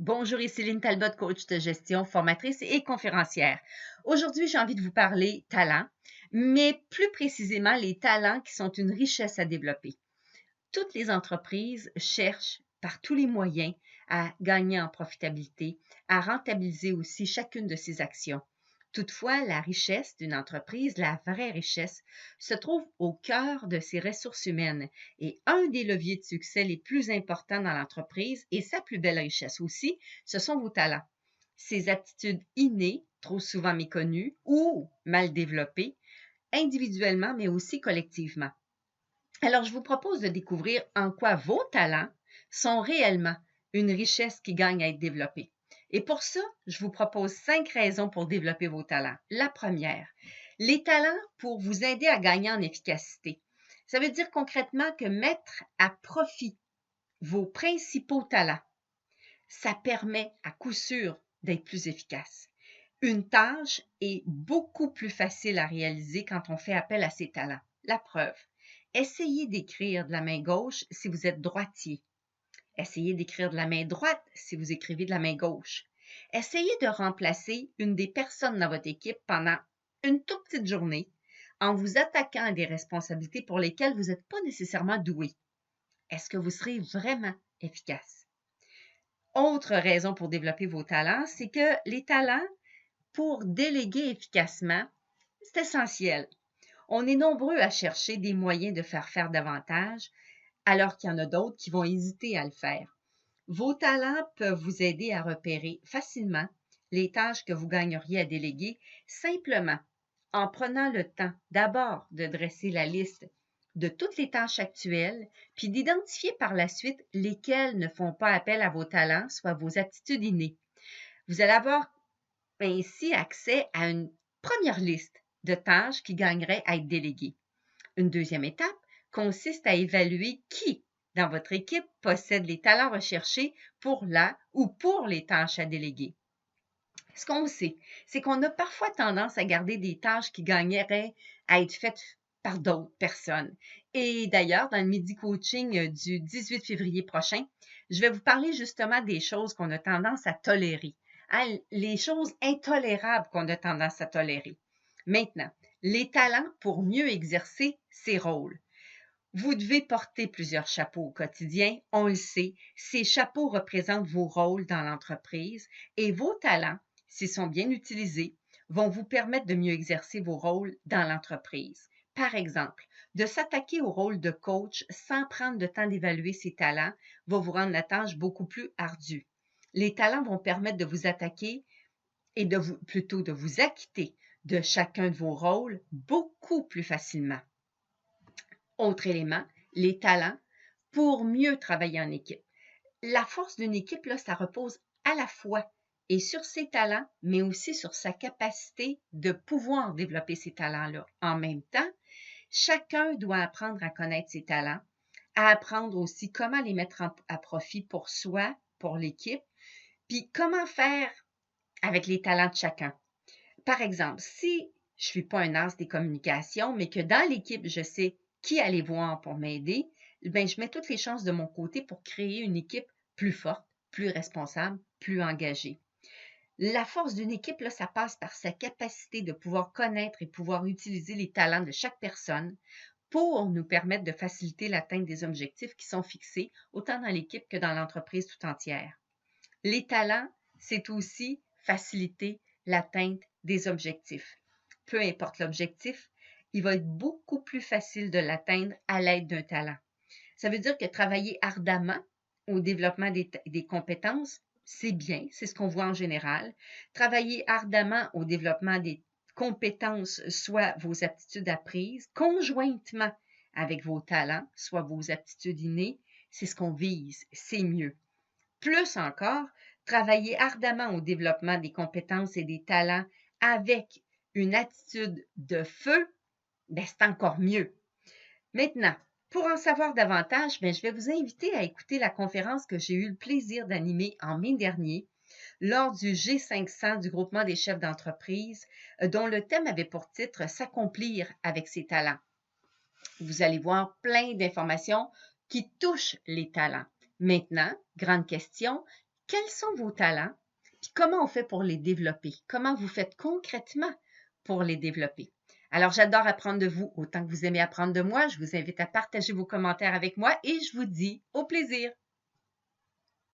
Bonjour, ici Céline Talbot, coach de gestion, formatrice et conférencière. Aujourd'hui, j'ai envie de vous parler talent, mais plus précisément les talents qui sont une richesse à développer. Toutes les entreprises cherchent par tous les moyens à gagner en profitabilité, à rentabiliser aussi chacune de ses actions. Toutefois, la richesse d'une entreprise, la vraie richesse, se trouve au cœur de ses ressources humaines et un des leviers de succès les plus importants dans l'entreprise et sa plus belle richesse aussi, ce sont vos talents. Ces aptitudes innées, trop souvent méconnues ou mal développées, individuellement mais aussi collectivement. Alors, je vous propose de découvrir en quoi vos talents sont réellement une richesse qui gagne à être développée. Et pour ça, je vous propose 5 raisons pour développer vos talents. La première, les talents pour vous aider à gagner en efficacité. Ça veut dire concrètement que mettre à profit vos principaux talents, ça permet à coup sûr d'être plus efficace. Une tâche est beaucoup plus facile à réaliser quand on fait appel à ses talents. La preuve, essayez d'écrire de la main gauche si vous êtes droitier. Essayez d'écrire de la main droite si vous écrivez de la main gauche. Essayez de remplacer une des personnes dans votre équipe pendant une toute petite journée en vous attaquant à des responsabilités pour lesquelles vous n'êtes pas nécessairement doué. Est-ce que vous serez vraiment efficace? Autre raison pour développer vos talents, c'est que les talents, pour déléguer efficacement, c'est essentiel. On est nombreux à chercher des moyens de faire davantage, alors qu'il y en a d'autres qui vont hésiter à le faire. Vos talents peuvent vous aider à repérer facilement les tâches que vous gagneriez à déléguer simplement en prenant le temps d'abord de dresser la liste de toutes les tâches actuelles, puis d'identifier par la suite lesquelles ne font pas appel à vos talents, soit vos aptitudes innées. Vous allez avoir ainsi accès à une première liste de tâches qui gagneraient à être déléguées. Une deuxième étape consiste à évaluer qui dans votre équipe possède les talents recherchés pour la ou pour les tâches à déléguer. Ce qu'on sait, c'est qu'on a parfois tendance à garder des tâches qui gagneraient à être faites par d'autres personnes. Et d'ailleurs, dans le Midi Coaching du 18 février prochain, je vais vous parler justement des choses qu'on a tendance à tolérer, hein, les choses intolérables qu'on a tendance à tolérer. Maintenant, les talents pour mieux exercer ces rôles. Vous devez porter plusieurs chapeaux au quotidien, on le sait. Ces chapeaux représentent vos rôles dans l'entreprise et vos talents, s'ils sont bien utilisés, vont vous permettre de mieux exercer vos rôles dans l'entreprise. Par exemple, de s'attaquer au rôle de coach sans prendre le temps d'évaluer ses talents va vous rendre la tâche beaucoup plus ardue. Les talents vont permettre de vous attaquer et plutôt de vous acquitter de chacun de vos rôles beaucoup plus facilement. Autre élément, les talents pour mieux travailler en équipe. La force d'une équipe, là, ça repose à la fois et sur ses talents, mais aussi sur sa capacité de pouvoir développer ses talents-là. En même temps, chacun doit apprendre à connaître ses talents, à apprendre aussi comment les mettre à profit pour soi, pour l'équipe, puis comment faire avec les talents de chacun. Par exemple, si je ne suis pas un as des communications, mais que dans l'équipe, je sais qui aller voir pour m'aider, bien, je mets toutes les chances de mon côté pour créer une équipe plus forte, plus responsable, plus engagée. La force d'une équipe, là, ça passe par sa capacité de pouvoir connaître et pouvoir utiliser les talents de chaque personne pour nous permettre de faciliter l'atteinte des objectifs qui sont fixés, autant dans l'équipe que dans l'entreprise tout entière. Les talents, c'est aussi faciliter l'atteinte des objectifs. Peu importe l'objectif, il va être beaucoup plus facile de l'atteindre à l'aide d'un talent. Ça veut dire que travailler ardemment au développement des compétences, c'est bien, c'est ce qu'on voit en général. Travailler ardemment au développement des compétences, soit vos aptitudes apprises, conjointement avec vos talents, soit vos aptitudes innées, c'est ce qu'on vise, c'est mieux. Plus encore, travailler ardemment au développement des compétences et des talents avec une attitude de feu, bien, c'est encore mieux. Maintenant, pour en savoir davantage, bien, je vais vous inviter à écouter la conférence que j'ai eu le plaisir d'animer en mai dernier lors du G500 du groupement des chefs d'entreprise, dont le thème avait pour titre « S'accomplir avec ses talents ». Vous allez voir plein d'informations qui touchent les talents. Maintenant, grande question, Quels sont vos talents? Puis comment on fait pour les développer? Comment vous faites concrètement pour les développer? Alors, j'adore apprendre de vous autant que vous aimez apprendre de moi. Je vous invite à partager vos commentaires avec moi et je vous dis au plaisir!